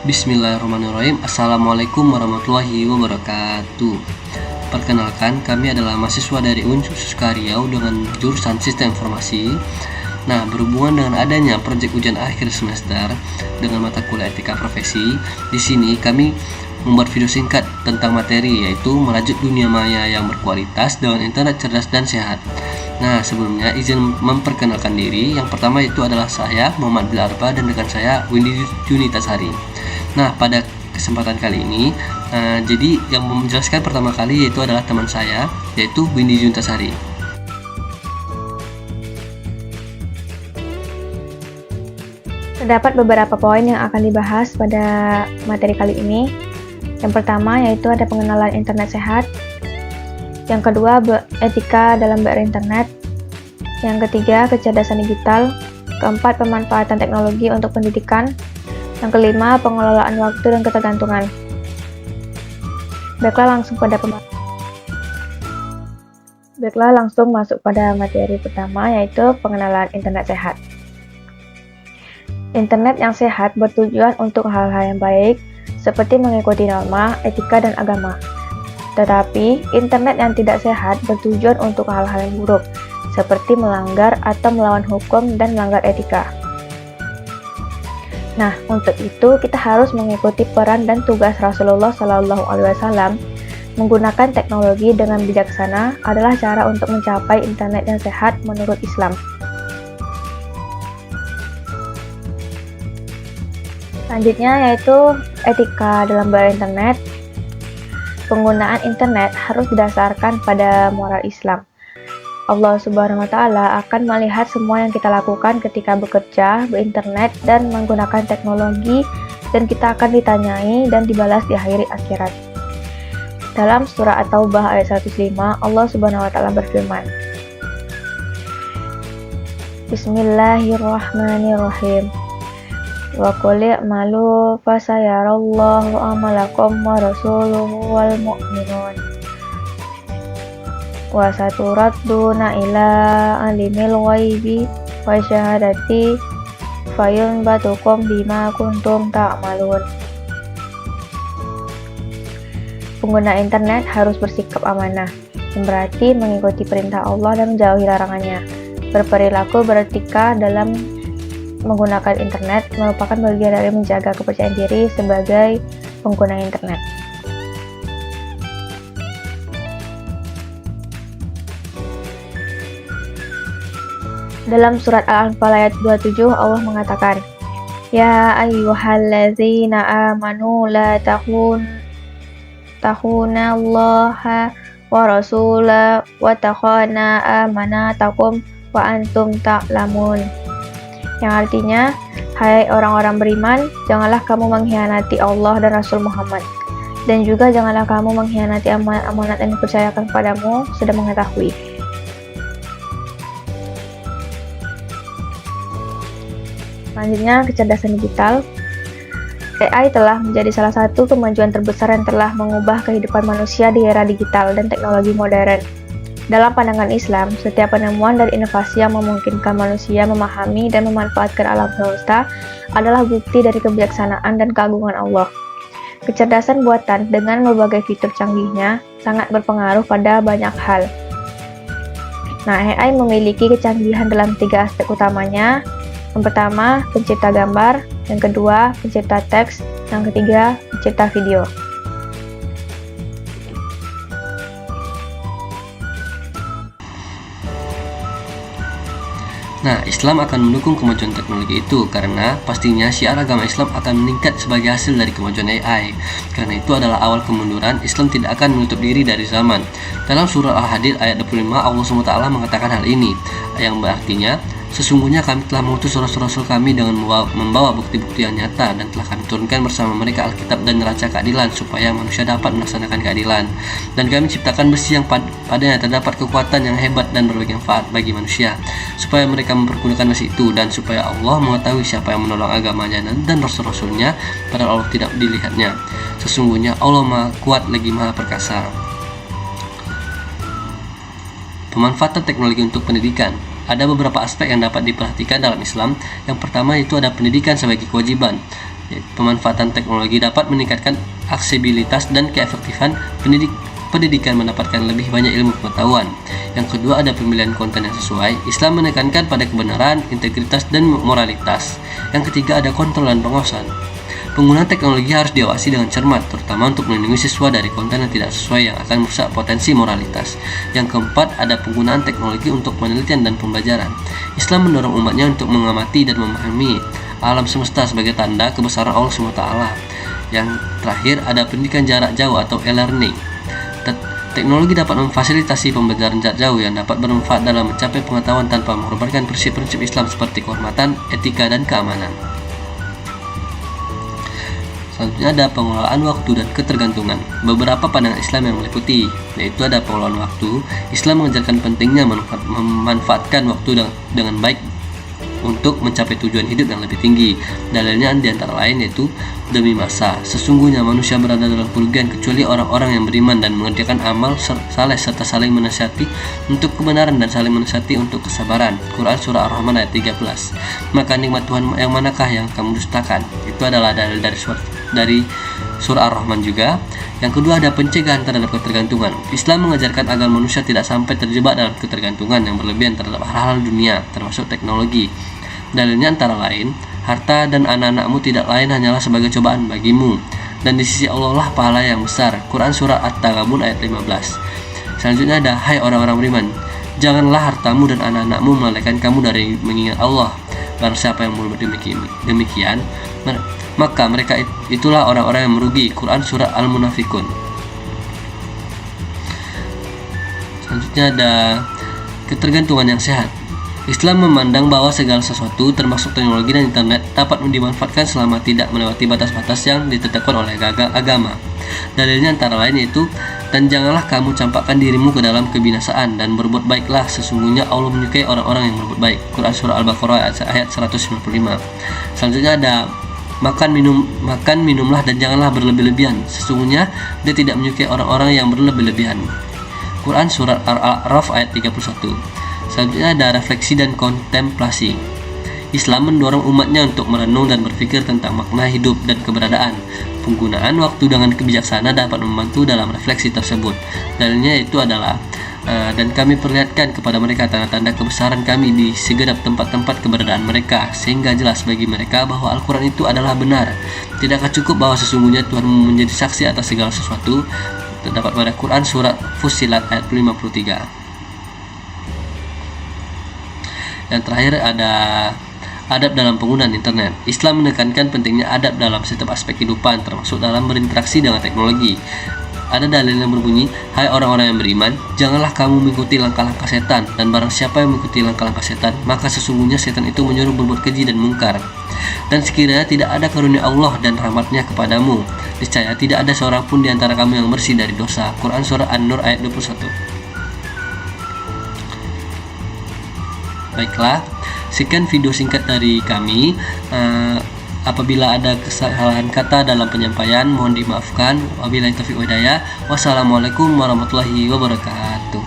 Bismillahirrahmanirrahim. Assalamualaikum warahmatullahi wabarakatuh. Perkenalkan, kami adalah mahasiswa dari UIN Suska Riau dengan jurusan Sistem Informasi. Nah, berhubungan dengan adanya proyek ujian akhir semester dengan mata kuliah etika profesi, di sini kami membuat video singkat tentang materi, yaitu merajut dunia maya yang berkualitas dengan internet cerdas dan sehat. Nah, sebelumnya izin memperkenalkan diri. Yang pertama itu adalah saya, Muhammad Bil Arba, dan rekan saya, Windy Junitasari. Nah, pada kesempatan kali ini, jadi yang menjelaskan pertama kali yaitu adalah teman saya, yaitu Windy Junitasari. Terdapat beberapa poin yang akan dibahas pada materi kali ini. Yang pertama yaitu ada pengenalan internet sehat. Yang kedua, etika dalam berinternet. Yang ketiga, kecerdasan digital. Keempat, pemanfaatan teknologi untuk pendidikan. Yang kelima, pengelolaan waktu dan ketergantungan. Baiklah langsung masuk pada materi pertama, yaitu pengenalan internet sehat. Internet yang sehat bertujuan untuk hal-hal yang baik, seperti mengikuti norma, etika, dan agama. Tetapi, internet yang tidak sehat bertujuan untuk hal-hal yang buruk, seperti melanggar atau melawan hukum dan melanggar etika. Nah, untuk itu kita harus mengikuti peran dan tugas Rasulullah SAW. Menggunakan teknologi dengan bijaksana adalah cara untuk mencapai internet yang sehat menurut Islam. Selanjutnya yaitu etika dalam berinternet. Penggunaan internet harus didasarkan pada moral Islam. Allah Subhanahu wa Ta'ala akan melihat semua yang kita lakukan ketika bekerja, berinternet, dan menggunakan teknologi, dan kita akan ditanyai dan dibalas di hari akhirat. Dalam surah At-Taubah ayat 105, Allah Subhanahu wa Ta'ala berfirman, Bismillahirrahmanirrahim. Wa qul i'malu fasayarallahu amalakum wa rasuluhu wal mu'minun. Wa saturadduna ila alimil ghaibi wa syahadati fayunbatukum bima kuntum ta'malun. Pengguna internet harus bersikap amanah, yang berarti mengikuti perintah Allah dan menjauhi larangannya. Berperilaku beretika dalam menggunakan internet merupakan bagian dari menjaga kepercayaan diri sebagai pengguna internet. Dalam surat Al-Anfal ayat 27, Allah mengatakan, Ya ayyuhallazina amanu la takhunallaha wa rasulahu wa takhuna amanatakum wa antum ta'lamun. Yang artinya, hai orang-orang beriman, janganlah kamu mengkhianati Allah dan Rasul Muhammad. Dan juga janganlah kamu mengkhianati amanat yang dipercayakan padamu, sudah mengetahui. Selanjutnya, kecerdasan digital. AI telah menjadi salah satu kemajuan terbesar yang telah mengubah kehidupan manusia di era digital dan teknologi modern. Dalam pandangan Islam, setiap penemuan dan inovasi yang memungkinkan manusia memahami dan memanfaatkan alam semesta adalah bukti dari kebijaksanaan dan keagungan Allah. Kecerdasan buatan dengan berbagai fitur canggihnya sangat berpengaruh pada banyak hal. Nah, AI memiliki kecanggihan dalam 3 aspek utamanya. Yang pertama, pencipta gambar. Yang kedua, pencipta teks. Yang ketiga, pencipta video. Nah, Islam akan mendukung kemajuan teknologi itu karena pastinya syiar agama Islam akan meningkat sebagai hasil dari kemajuan AI. Karena itu adalah awal kemunduran, Islam tidak akan menutup diri dari zaman. Dalam surah Al-Hadid ayat 25, Allah SWT mengatakan hal ini, yang berartinya, sesungguhnya kami telah mengutus rasul-rasul kami dengan membawa bukti-bukti yang nyata, dan telah kami turunkan bersama mereka Alkitab dan neraca keadilan supaya manusia dapat melaksanakan keadilan. Dan kami ciptakan besi yang padanya terdapat kekuatan yang hebat dan bermanfaat bagi manusia, supaya mereka mempergunakan besi itu, dan supaya Allah mengetahui siapa yang menolong agamanya dan rasul-rasulnya padahal Allah tidak dilihatnya. Sesungguhnya Allah Maha Kuat lagi Maha Perkasa. Pemanfaatan teknologi untuk pendidikan. Ada beberapa aspek yang dapat diperhatikan dalam Islam. Yang pertama itu ada pendidikan sebagai kewajiban. Pemanfaatan teknologi dapat meningkatkan aksesibilitas dan keefektifan pendidikan mendapatkan lebih banyak ilmu pengetahuan. Yang kedua, ada pemilihan konten yang sesuai. Islam menekankan pada kebenaran, integritas, dan moralitas. Yang ketiga, ada kontrol dan pengawasan. Penggunaan teknologi harus diawasi dengan cermat, terutama untuk melindungi siswa dari konten yang tidak sesuai yang akan merusak potensi moralitas. Yang keempat, ada penggunaan teknologi untuk penelitian dan pembelajaran. Islam mendorong umatnya untuk mengamati dan memahami alam semesta sebagai tanda kebesaran Allah SWT. Yang terakhir, ada pendidikan jarak jauh atau e-learning. Teknologi dapat memfasilitasi pembelajaran jarak jauh yang dapat bermanfaat dalam mencapai pengetahuan tanpa mengorbankan prinsip-prinsip Islam seperti kehormatan, etika, dan keamanan. Selanjutnya ada pengelolaan waktu dan ketergantungan. Beberapa pandangan Islam yang meliputi, yaitu ada pengelolaan waktu. Islam mengajarkan pentingnya memanfaatkan waktu dengan baik untuk mencapai tujuan hidup yang lebih tinggi. Dalilnya antara lain yaitu demi masa. Sesungguhnya manusia berada dalam kerugian kecuali orang-orang yang beriman dan mengerjakan amal saleh serta saling menasihati untuk kebenaran dan saling menasihati untuk kesabaran. Quran Surah Ar-Rahman ayat 13. Maka nikmat Tuhan yang manakah yang kamu dustakan? Itu adalah dalil dari Surah Ar-Rahman juga. Yang kedua, ada pencegahan terhadap ketergantungan. Islam mengajarkan agar manusia tidak sampai terjebak dalam ketergantungan yang berlebihan terhadap hal-hal dunia, termasuk teknologi. Dalilnya antara lain, harta dan anak-anakmu tidak lain hanyalah sebagai cobaan bagimu, dan di sisi Allah lah pahala yang besar. Quran Surah At-Taghabun ayat 15. Selanjutnya ada, hai orang-orang beriman, janganlah hartamu dan anak-anakmu melalaikan kamu dari mengingat Allah. Barang siapa yang berbuat demikian, maka mereka itulah orang-orang yang merugi. Quran Surah Al-Munafikun. Selanjutnya ada ketergantungan yang sehat. Islam memandang bahwa segala sesuatu termasuk teknologi dan internet dapat dimanfaatkan selama tidak melewati batas-batas yang ditetapkan oleh agama. Dalilnya antara lain yaitu, dan janganlah kamu campakkan dirimu ke dalam kebinasaan dan berbuat baiklah, sesungguhnya Allah menyukai orang-orang yang berbuat baik. Quran Surah Al-Baqarah ayat 195. Selanjutnya ada makan minumlah dan janganlah berlebih-lebihan, sesungguhnya Dia tidak menyukai orang-orang yang berlebih-lebihan. Quran Surah Al-A'raf ayat 31. Selanjutnya ada refleksi dan kontemplasi. Islam mendorong umatnya untuk merenung dan berpikir tentang makna hidup dan keberadaan. Penggunaan waktu dengan kebijaksanaan dapat membantu dalam refleksi tersebut. Dalilnya itu adalah, dan kami perlihatkan kepada mereka tanda-tanda kebesaran kami di segenap tempat-tempat keberadaan mereka, sehingga jelas bagi mereka bahwa Al-Quran itu adalah benar. Tidakkah cukup bahwa sesungguhnya Tuhan menjadi saksi atas segala sesuatu? Terdapat pada Quran Surat Fussilat ayat 53. Yang terakhir ada adab dalam penggunaan internet. Islam menekankan pentingnya adab dalam setiap aspek kehidupan, termasuk dalam berinteraksi dengan teknologi. Ada dalil yang berbunyi, hai orang-orang yang beriman, janganlah kamu mengikuti langkah-langkah setan, dan barang siapa yang mengikuti langkah-langkah setan, maka sesungguhnya setan itu menyuruh berbuat keji dan mungkar. Dan sekiranya tidak ada karunia Allah dan rahmatnya kepadamu, niscaya tidak ada seorang pun di antara kamu yang bersih dari dosa. Quran Surah An-Nur ayat 21. Baiklah, sekian video singkat dari kami. Apabila ada kesalahan kata dalam penyampaian, mohon dimaafkan. Wabillahi taufiq wal hidayah. Wassalamualaikum warahmatullahi wabarakatuh.